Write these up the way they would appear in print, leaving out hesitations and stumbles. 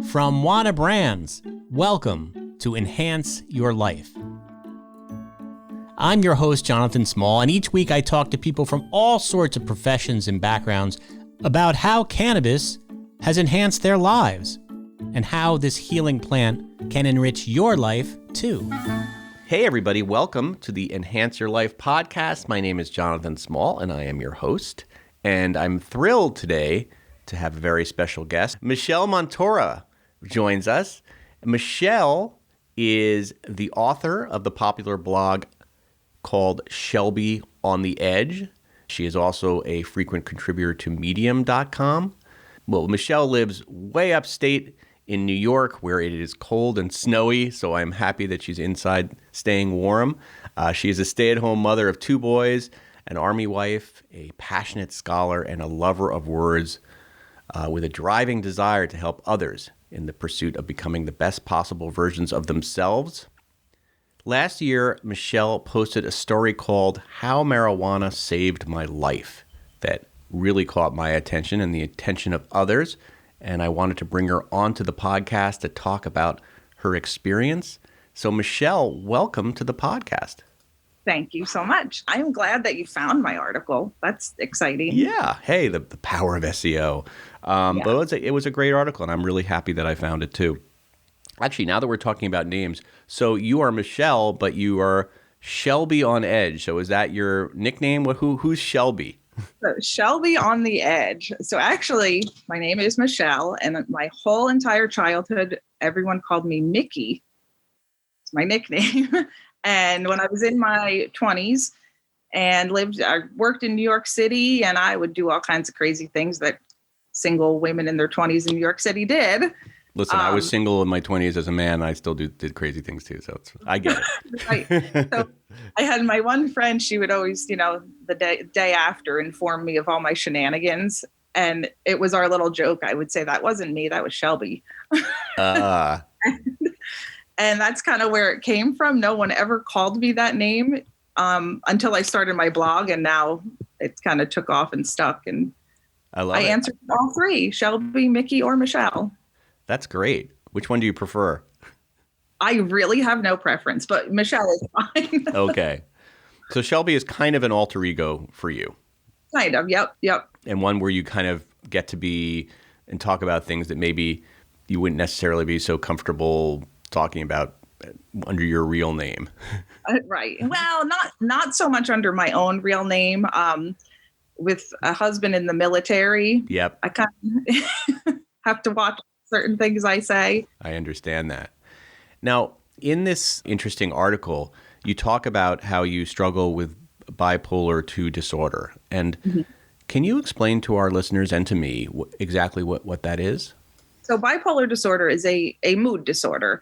From Wana Brands, welcome to Enhance Your Life. I'm your host, Jonathan Small, and each week I talk to people from all sorts of professions and backgrounds about how cannabis has enhanced their lives and how this healing plant can enrich your life too. Hey everybody, welcome to the Enhance Your Life podcast. My name is Jonathan Small and I am your host. And I'm thrilled today to have a very special guest. Michelle Montoro joins us. Michelle is the author of the popular blog called Shelbee on the Edge. She is also a frequent contributor to medium.com. Well, Michelle lives way upstate in New York where it is cold and snowy, so I'm happy that she's inside staying warm. She is a stay-at-home mother of 2 boys, an Army wife, a passionate scholar, and a lover of words with a driving desire to help others in the pursuit of becoming the best possible versions of themselves. Last year, Michelle posted a story called How Marijuana Saved My Life that really caught my attention and the attention of others, and I wanted to bring her onto the podcast to talk about her experience. So Michelle, welcome to the podcast. Thank you so much. I'm glad that you found my article. That's exciting. Yeah. Hey, the power of SEO. But it was a great article, and I'm really happy that I found it too. Actually, now that we're talking about names, so you are Michelle, but you are Shelbee on Edge. So is that your nickname? Who's Shelbee? So Shelbee on the Edge. So actually, my name is Michelle, and my whole entire childhood, everyone called me Mickey. It's my nickname. And when I was in my 20s and I worked in New York City, and I would do all kinds of crazy things that single women in their 20s in New York City did. Listen, I was single in my 20s as a man. I still did crazy things too, so I get it. Right. So I had my one friend. She would always, the day after inform me of all my shenanigans. And it was our little joke. I would say, that wasn't me. That was Shelbee. And that's kind of where it came from. No one ever called me that name until I started my blog, and now it kind of took off and stuck. And I answered all 3, Shelbee, Mickey, or Michelle. That's great. Which one do you prefer? I really have no preference, but Michelle is fine. Okay. So Shelbee is kind of an alter ego for you. Kind of, yep. And one where you kind of get to be and talk about things that maybe you wouldn't necessarily be so comfortable talking about under your real name. Right. Well, not so much under my own real name. With a husband in the military, yep, I kind of have to watch certain things I say. I understand that. Now, in this interesting article, you talk about how you struggle with bipolar 2 disorder. And Can you explain to our listeners and to me exactly what that is? So bipolar disorder is a mood disorder.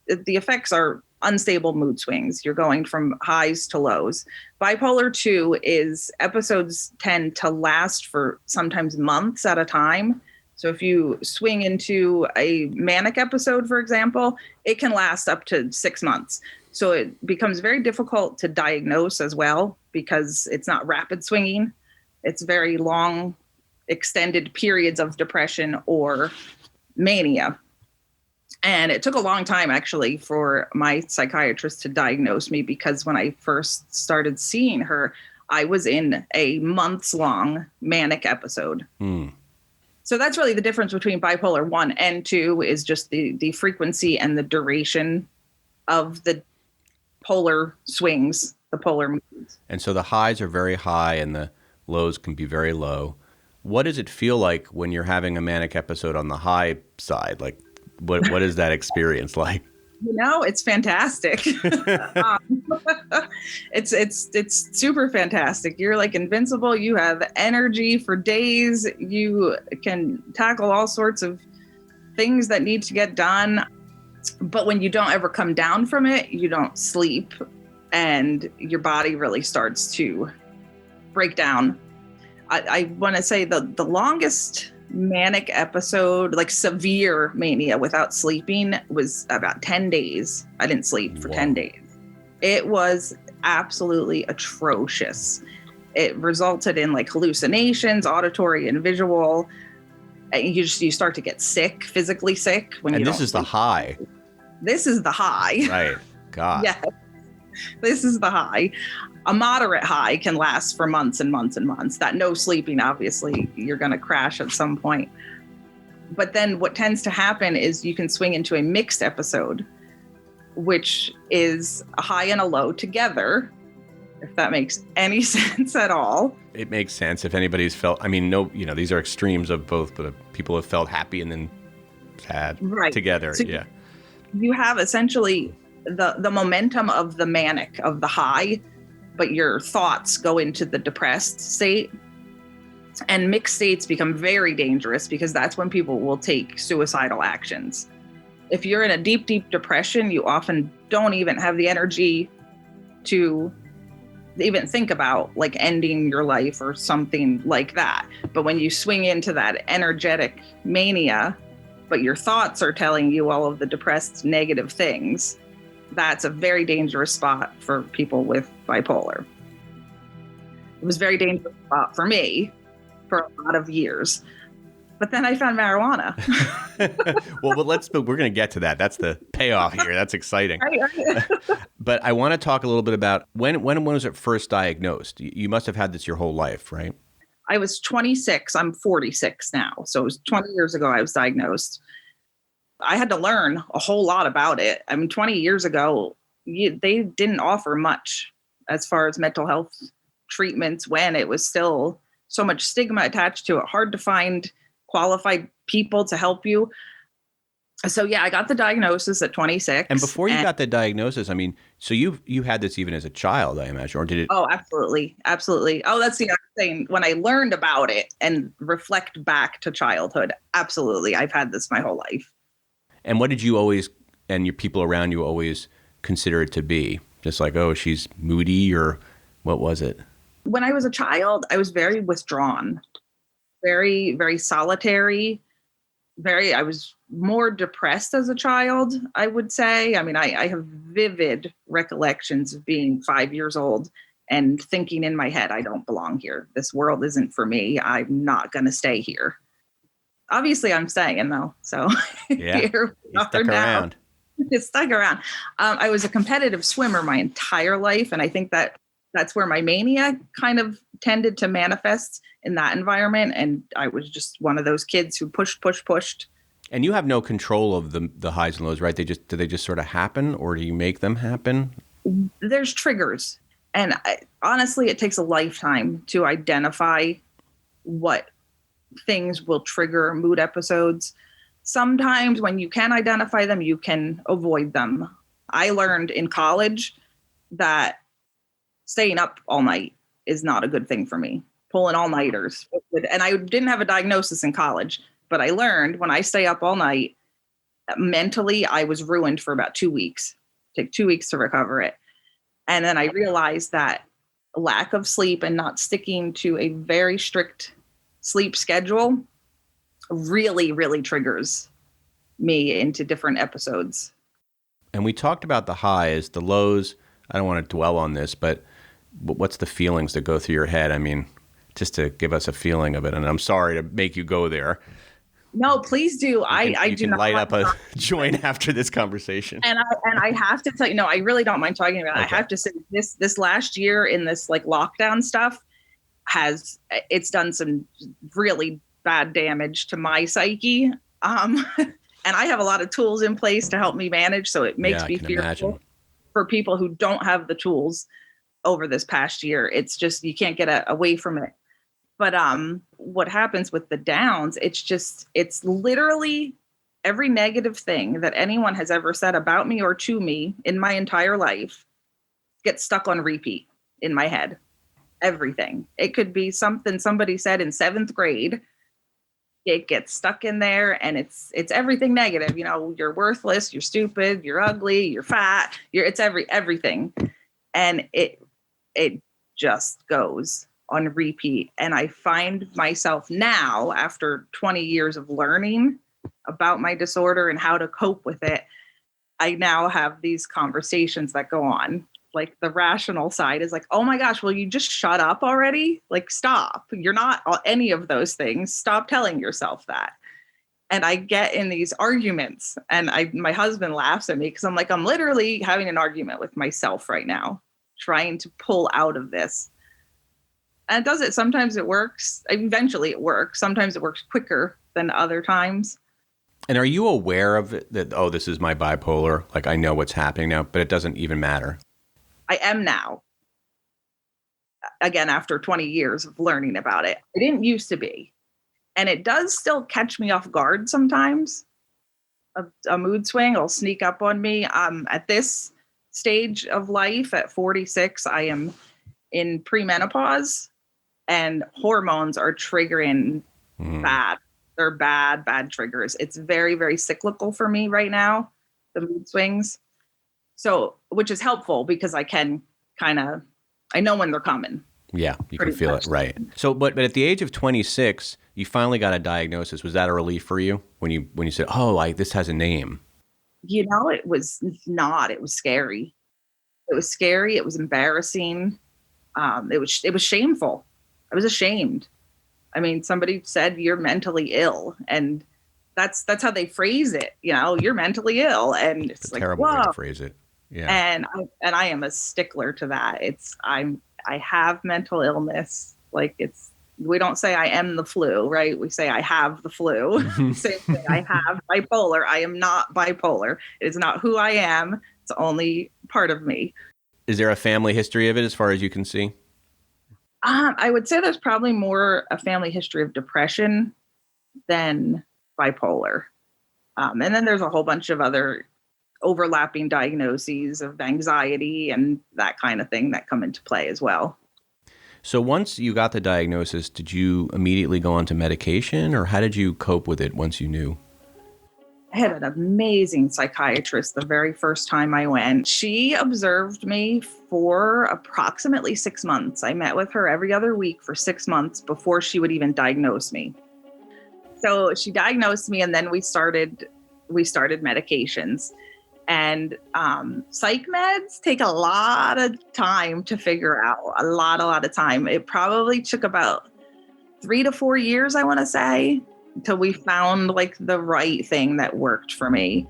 The effects are unstable mood swings. You're going from highs to lows. Bipolar 2 is episodes tend to last for sometimes months at a time. So if you swing into a manic episode, for example, it can last up to 6 months. So it becomes very difficult to diagnose as well because it's not rapid swinging. It's very long, extended periods of depression or mania. And it took a long time, actually, for my psychiatrist to diagnose me, because when I first started seeing her, I was in a months-long manic episode. So that's really the difference between bipolar 1 and 2 is just the frequency and the duration of the polar swings, the polar moods. And so the highs are very high and the lows can be very low. What does it feel like when you're having a manic episode on the high side? Like, what is that experience like? It's fantastic. It's super fantastic. You're like invincible. You have energy for days. You can tackle all sorts of things that need to get done. But when you don't ever come down from it, you don't sleep, and your body really starts to break down. I want to say the longest manic episode, like severe mania without sleeping, was about 10 days. I didn't sleep for 10 days. It was absolutely atrocious. It resulted in like hallucinations, auditory and visual. You start to get sick, physically sick when and you this don't is the sleep. high. This is the high. Right. God. Yeah, this is the high. A moderate high can last for months and months and months. That no sleeping, obviously, you're going to crash at some point. But then what tends to happen is you can swing into a mixed episode, which is a high and a low together, if that makes any sense at all. It makes sense if anybody's felt, I mean, no, these are extremes of both, but people have felt happy and then sad together. So yeah. You have essentially the momentum of the manic, of the high, but your thoughts go into the depressed state. And mixed states become very dangerous because that's when people will take suicidal actions. If you're in a deep, deep depression, you often don't even have the energy to even think about like ending your life or something like that. But when you swing into that energetic mania, but your thoughts are telling you all of the depressed negative things, that's a very dangerous spot for people with bipolar. It was a very dangerous spot for me for a lot of years. But then I found marijuana. Well, but we're going to get to that. That's the payoff here. That's exciting. But I want to talk a little bit about when was it first diagnosed? You must have had this your whole life, right? I was 26. I'm 46 now. So it was 20 years ago I was diagnosed. I had to learn a whole lot about it. I mean, 20 years ago, they didn't offer much as far as mental health treatments when it was still so much stigma attached to it, hard to find qualified people to help you. So yeah, I got the diagnosis at 26. And before you got the diagnosis, I mean, so you had this even as a child, I imagine, or did it? Oh, absolutely. Absolutely. Oh, that's the other thing. When I learned about it and reflect back to childhood, absolutely. I've had this my whole life. And what did you always, and your people around you always consider it to be? Just like, oh, she's moody, or what was it? When I was a child, I was very withdrawn, very, very solitary. I was more depressed as a child, I would say. I mean, I have vivid recollections of being 5 years old and thinking in my head, I don't belong here. This world isn't for me. I'm not going to stay here. Obviously, I'm staying though. So yeah, you stuck around. It stuck around. I was a competitive swimmer my entire life. And I think that's where my mania kind of tended to manifest in that environment. And I was just one of those kids who pushed. And you have no control of the highs and lows, right? Do they just sort of happen, or do you make them happen? There's triggers. And honestly, it takes a lifetime to identify what things will trigger mood episodes. Sometimes when you can identify them, you can avoid them. I learned in college that staying up all night is not a good thing for me. Pulling all-nighters. And I didn't have a diagnosis in college, but I learned when I stay up all night, mentally, I was ruined for about 2 weeks. Take 2 weeks to recover it. And then I realized that lack of sleep and not sticking to a very strict sleep schedule really, really triggers me into different episodes. And we talked about the highs, the lows. I don't want to dwell on this, but what's the feelings that go through your head? I mean, just to give us a feeling of it. And I'm sorry to make you go there. No, please do. You can light up a joint after this conversation. And I have to tell you, no, I really don't mind talking about it. Okay. I have to say this last year in this like lockdown stuff it's done some really bad damage to my psyche. And I have a lot of tools in place to help me manage. So it makes me fearful for people who don't have the tools over this past year. It's just, you can't get away from it. But what happens with the downs, it's literally every negative thing that anyone has ever said about me or to me in my entire life gets stuck on repeat in my head. Everything. It could be something somebody said in 7th grade. It gets stuck in there, and it's everything negative. You know, you're worthless, you're stupid, you're ugly, you're fat, it's everything. And it just goes on repeat. And I find myself now, after 20 years of learning about my disorder and how to cope with it, I now have these conversations that go on like the rational side is like, oh my gosh, will you just shut up already? Like, stop. You're not any of those things. Stop telling yourself that. And I get in these arguments, and my husband laughs at me because I'm like, I'm literally having an argument with myself right now, trying to pull out of this. And it does it. Sometimes it works. Eventually it works. Sometimes it works quicker than other times. And are you aware of it, that, oh, this is my bipolar? Like, I know what's happening now, but it doesn't even matter. I am now. Again, after 20 years of learning about it. I didn't used to be. And it does still catch me off guard sometimes. A mood swing will sneak up on me. At this stage of life, at 46, I am in premenopause, and hormones are triggering bad. They're bad triggers. It's very, very cyclical for me right now, the mood swings. So, which is helpful because I can I know when they're coming. Yeah, you can feel it, right. So, but at the age of 26, you finally got a diagnosis. Was that a relief for you when you said, "Oh, this has a name"? It was not. It was scary. It was scary. It was embarrassing. It was shameful. I was ashamed. I mean, somebody said you're mentally ill, and that's how they phrase it. You're mentally ill, and it's like, terrible whoa. way to phrase it. Yeah. And I am a stickler to that. I have mental illness. Like, we don't say I am the flu, right? We say I have the flu. Same thing. I have bipolar. I am not bipolar. It is not who I am. It's only part of me. Is there a family history of it as far as you can see? I would say there's probably more a family history of depression than bipolar. And then there's a whole bunch of other overlapping diagnoses of anxiety and that kind of thing that come into play as well. So once you got the diagnosis, did you immediately go on to medication, or how did you cope with it once you knew? I had an amazing psychiatrist the very first time I went. She observed me for approximately 6 months. I met with her every other week for 6 months before she would even diagnose me. So she diagnosed me, and then we started medications. And psych meds take a lot of time to figure out, a lot of time. It probably took about 3 to 4 years, I want to say, until we found like the right thing that worked for me.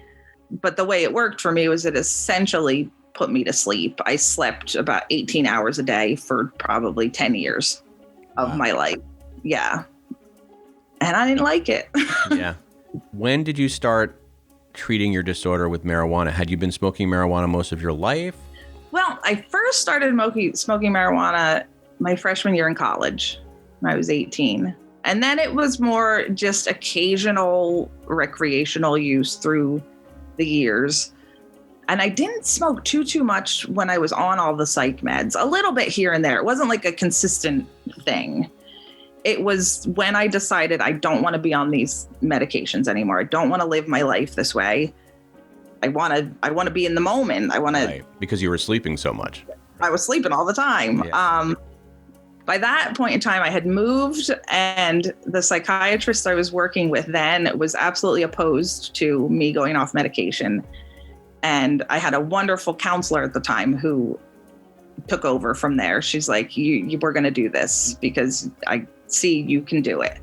But the way it worked for me was it essentially put me to sleep. I slept about 18 hours a day for probably 10 years of my life. Yeah. And I didn't like it. Yeah. When did you start treating your disorder with marijuana? Had you been smoking marijuana most of your life? Well, I first started smoking marijuana my freshman year in college when I was 18. And then it was more just occasional recreational use through the years. And I didn't smoke too much when I was on all the psych meds, a little bit here and there. It wasn't like a consistent thing. It was when I decided I don't want to be on these medications anymore. I don't want to live my life this way. I want to be in the moment. I want to. Right, because you were sleeping so much. I was sleeping all the time. Yeah. By that point in time, I had moved, and the psychiatrist I was working with then was absolutely opposed to me going off medication. And I had a wonderful counselor at the time who took over from there. She's like, you we're going to do this because I see you can do it.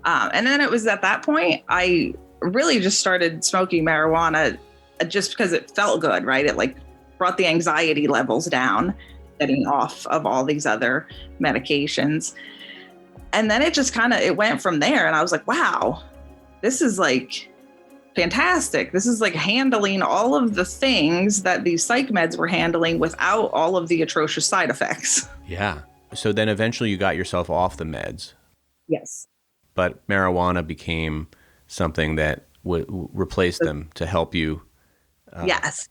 And then it was at that point, I really just started smoking marijuana just because it felt good, right? It like brought the anxiety levels down, getting off of all these other medications. And then it just it went from there. And I was like, wow, this is like fantastic. This is like handling all of the things that these psych meds were handling without all of the atrocious side effects. Yeah. So then eventually you got yourself off the meds. Yes. But marijuana became something that would replace them to help you yes.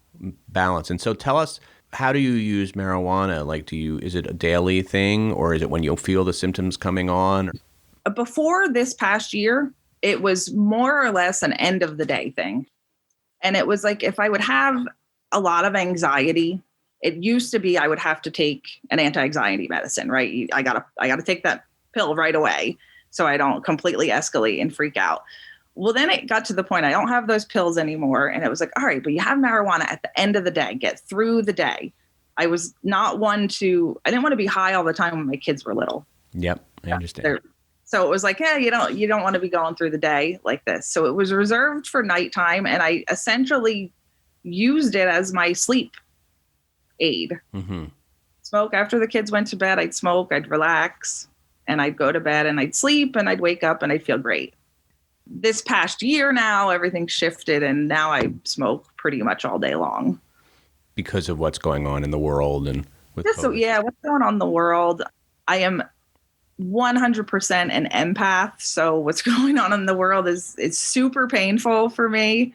balance. And so tell us, how do you use marijuana? Like, is it a daily thing, or is it when you feel the symptoms coming on? Before this past year, it was more or less an end of the day thing. And it was like, if I would have a lot of anxiety, it used to be I would have to take an anti-anxiety medicine, right? I gotta take that pill right away so I don't completely escalate and freak out. Well, then it got to the point I don't have those pills anymore. And it was like, all right, but you have marijuana at the end of the day, get through the day. I was not one to, I didn't want to be high all the time when my kids were little. Yep. I understand. So it was like, yeah, you don't want to be going through the day like this. So it was reserved for nighttime, and I essentially used it as my sleep aid. Mm-hmm. Smoke after the kids went to bed. I'd smoke, I'd relax, and I'd go to bed and I'd sleep and I'd wake up and I'd feel great. This past year now, everything shifted, and now I smoke pretty much all day long. Because of what's going on in the world and with So, yeah, what's going on in the world. I am 100% an empath. So what's going on in the world is super painful for me.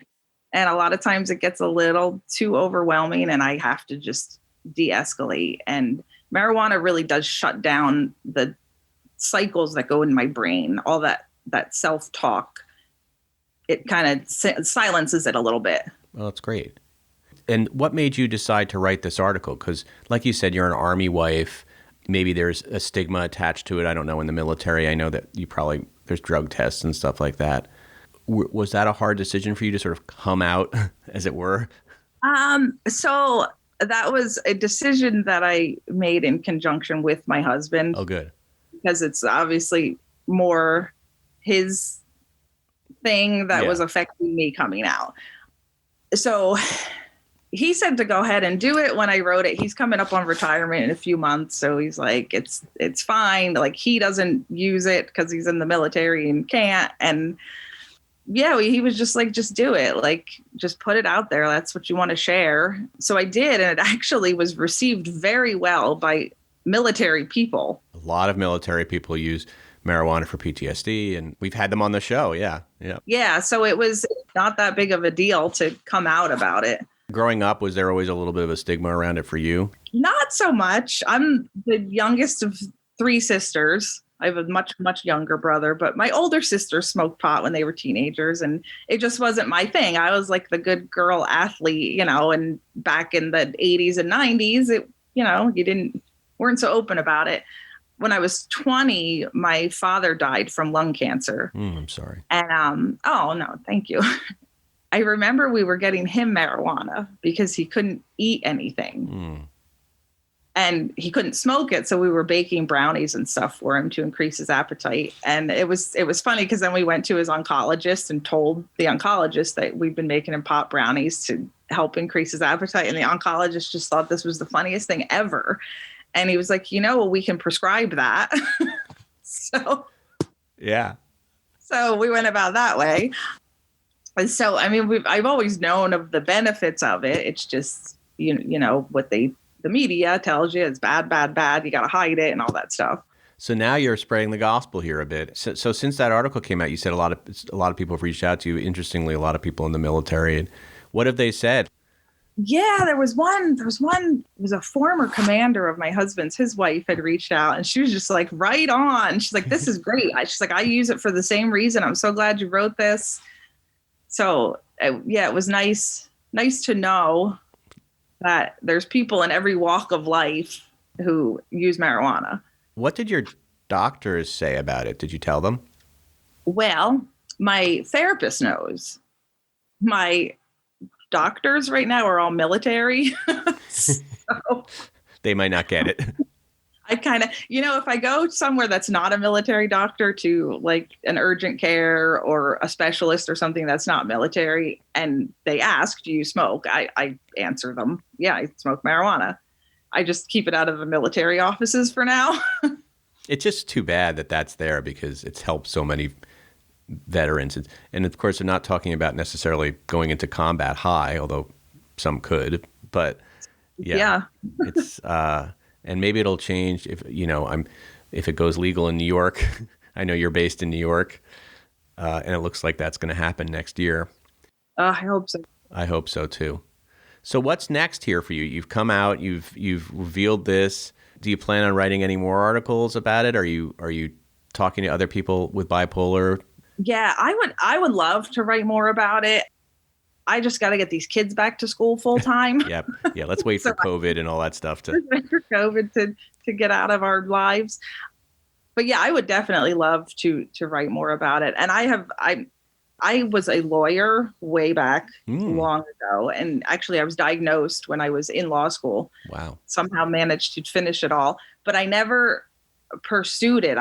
And a lot of times it gets a little too overwhelming and I have to just de-escalate. And marijuana really does shut down the cycles that go in my brain, all that self-talk. It kind of silences it a little bit. Well, that's great. And what made you decide to write this article? Because like you said, you're an Army wife. Maybe there's a stigma attached to it. I don't know. In the military, I know that there's drug tests and stuff like that. Was that a hard decision for you to sort of come out, as it were? So that was a decision that I made in conjunction with my husband. Oh, good. Because it's obviously more his thing that was affecting me coming out. So he said to go ahead and do it when I wrote it. He's coming up on retirement in a few months. So he's like, it's fine. Like, he doesn't use it because he's in the military and can't. And yeah, he was just like, just do it. Like, just put it out there. That's what you want to share. So I did. And it actually was received very well by military people. A lot of military people use marijuana for PTSD, and we've had them on the show. Yeah. Yeah. So it was not that big of a deal to come out about it. Growing up, was there always a little bit of a stigma around it for you? Not so much. I'm the youngest of 3 sisters. I have a much, much younger brother, but my older sisters smoked pot when they were teenagers, and it just wasn't my thing. I was like the good girl athlete, and back in the 80s and 90s, you weren't so open about it. When I was 20, my father died from lung cancer. I'm sorry. And, oh no, thank you. I remember we were getting him marijuana because he couldn't eat anything. And he couldn't smoke it. So we were baking brownies and stuff for him to increase his appetite. And it was funny because then we went to his oncologist and told the oncologist that we'd been making him pot brownies to help increase his appetite. And the oncologist just thought this was the funniest thing ever. And he was like, we can prescribe that. So we went about that way. And so, I mean, I've always known of the benefits of it. It's just, what the media tells you is bad, bad, bad. You got to hide it and all that stuff. So now you're spreading the gospel here a bit. So since that article came out, you said a lot of people have reached out to you. Interestingly, a lot of people in the military. And what have they said? Yeah, there was one, it was a former commander of my husband's, his wife had reached out and she was just like, right on. She's like, this is great. She's like, I use it for the same reason. I'm so glad you wrote this. So it was nice to know that there's people in every walk of life who use marijuana. What did your doctors say about it? Did you tell them? Well, my therapist knows. My doctors right now are all military. So they might not get it. I kind of, if I go somewhere that's not a military doctor to like an urgent care or a specialist or something that's not military, and they ask, do you smoke? I answer them. Yeah, I smoke marijuana. I just keep it out of the military offices for now. It's just too bad that that's there because it's helped so many veterans. And of course, they're not talking about necessarily going into combat high, although some could, but yeah. It's, and maybe it'll change if it goes legal in New York. I know you're based in New York, and it looks like that's going to happen next year. I hope so. I hope so too. So what's next here for you? You've come out. You've revealed this. Do you plan on writing any more articles about it? Are you talking to other people with bipolar? Yeah, I would love to write more about it. I just got to get these kids back to school full time. Yep. Yeah. Let's wait for COVID and all that stuff for COVID to get out of our lives. But yeah, I would definitely love to write more about it. And I I was a lawyer way back long ago. And actually I was diagnosed when I was in law school. Wow. Somehow managed to finish it all, but I never pursued it.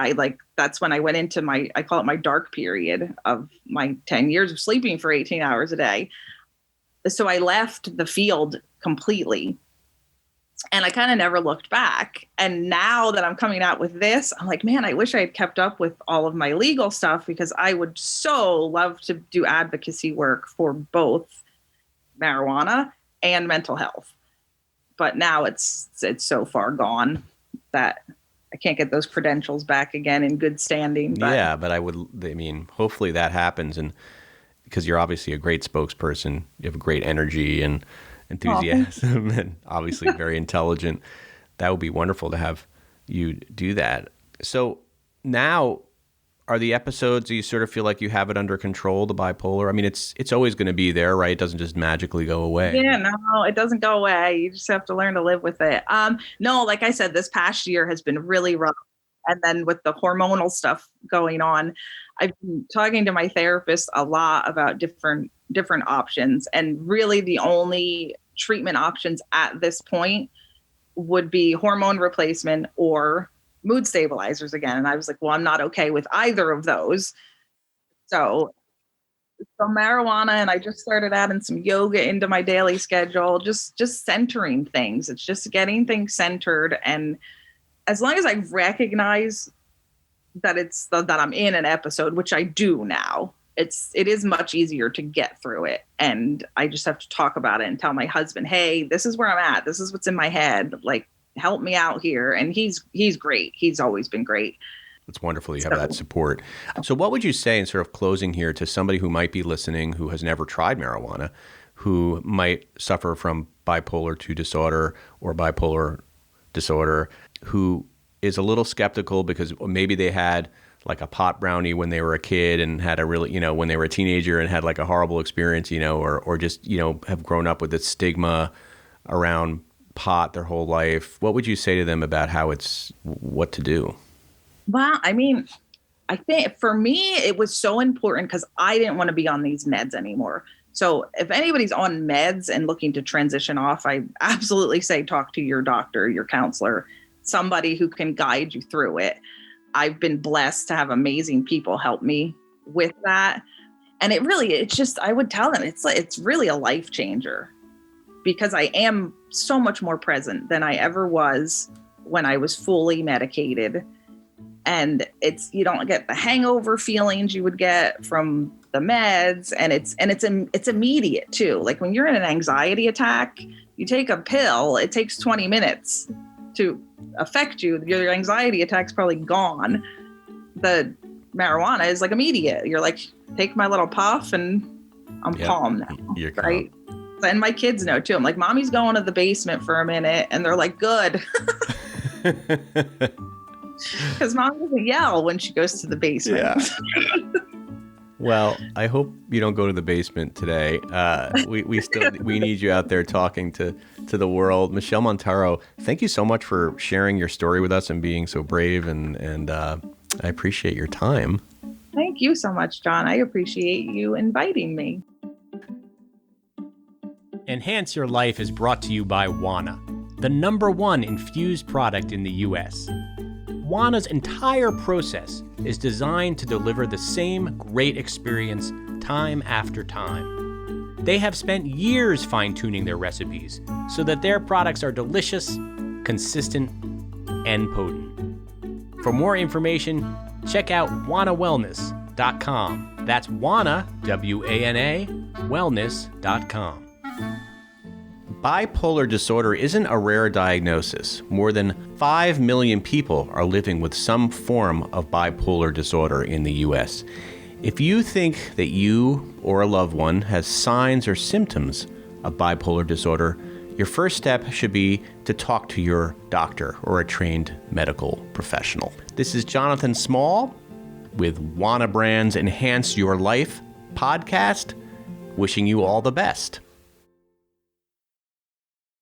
That's when I went into I call it my dark period of my 10 years of sleeping for 18 hours a day. So I left the field completely. And I kind of never looked back. And now that I'm coming out with this, I'm like, man, I wish I had kept up with all of my legal stuff, because I would so love to do advocacy work for both marijuana and mental health. But now it's so far gone that I can't get those credentials back again in good standing. But yeah, but hopefully that happens. And because you're obviously a great spokesperson, you have great energy and enthusiasm and obviously very intelligent. That would be wonderful to have you do that. So now, are the episodes, do you sort of feel like you have it under control, the bipolar? I mean, it's always going to be there, right? It doesn't just magically go away. Yeah, no, it doesn't go away. You just have to learn to live with it. No, like I said, this past year has been really rough. And then with the hormonal stuff going on, I've been talking to my therapist a lot about different options. And really the only treatment options at this point would be hormone replacement or mood stabilizers again. And I was like, well, I'm not okay with either of those. So marijuana, and I just started adding some yoga into my daily schedule, just centering things. It's just getting things centered. And as long as I recognize that that I'm in an episode, which I do now, it is much easier to get through it. And I just have to talk about it and tell my husband, hey, this is where I'm at. This is what's in my head. Like, help me out here. And he's great. He's always been great. It's wonderful you have that support. So what would you say in sort of closing here to somebody who might be listening, who has never tried marijuana, who might suffer from bipolar 2 disorder or bipolar disorder, who is a little skeptical because maybe they had like a pot brownie when they were a kid and had a really, when they were a teenager and had like a horrible experience, or just, have grown up with this stigma around pot their whole life. What would you say to them about what to do? Well, I mean, I think for me, it was so important because I didn't want to be on these meds anymore. So if anybody's on meds and looking to transition off, I absolutely say talk to your doctor, your counselor, somebody who can guide you through it. I've been blessed to have amazing people help me with that. And I would tell them it's really a life changer, because I am so much more present than I ever was when I was fully medicated. And you don't get the hangover feelings you would get from the meds. And it's immediate too. Like when you're in an anxiety attack, you take a pill, it takes 20 minutes to affect you. Your anxiety attack's probably gone. The marijuana is like immediate. You're like, take my little puff and I'm calm now. You're calm. Right? And my kids know too. I'm like, mommy's going to the basement for a minute. And they're like, good. Because mom doesn't yell when she goes to the basement. Yeah. Well, I hope you don't go to the basement today. We need you out there talking to the world. Michelle Montoro, thank you so much for sharing your story with us and being so brave. And I appreciate your time. Thank you so much, John. I appreciate you inviting me. Enhance Your Life is brought to you by Wana, the #1 infused product in the U.S. Wana's entire process is designed to deliver the same great experience time after time. They have spent years fine-tuning their recipes so that their products are delicious, consistent, and potent. For more information, check out wanawellness.com. That's Wana, W-A-N-A, wellness.com. Bipolar disorder isn't a rare diagnosis. More than 5 million people are living with some form of bipolar disorder in the U.S. If you think that you or a loved one has signs or symptoms of bipolar disorder, your first step should be to talk to your doctor or a trained medical professional. This is Jonathan Small with Wana Brand's Enhance Your Life podcast, wishing you all the best.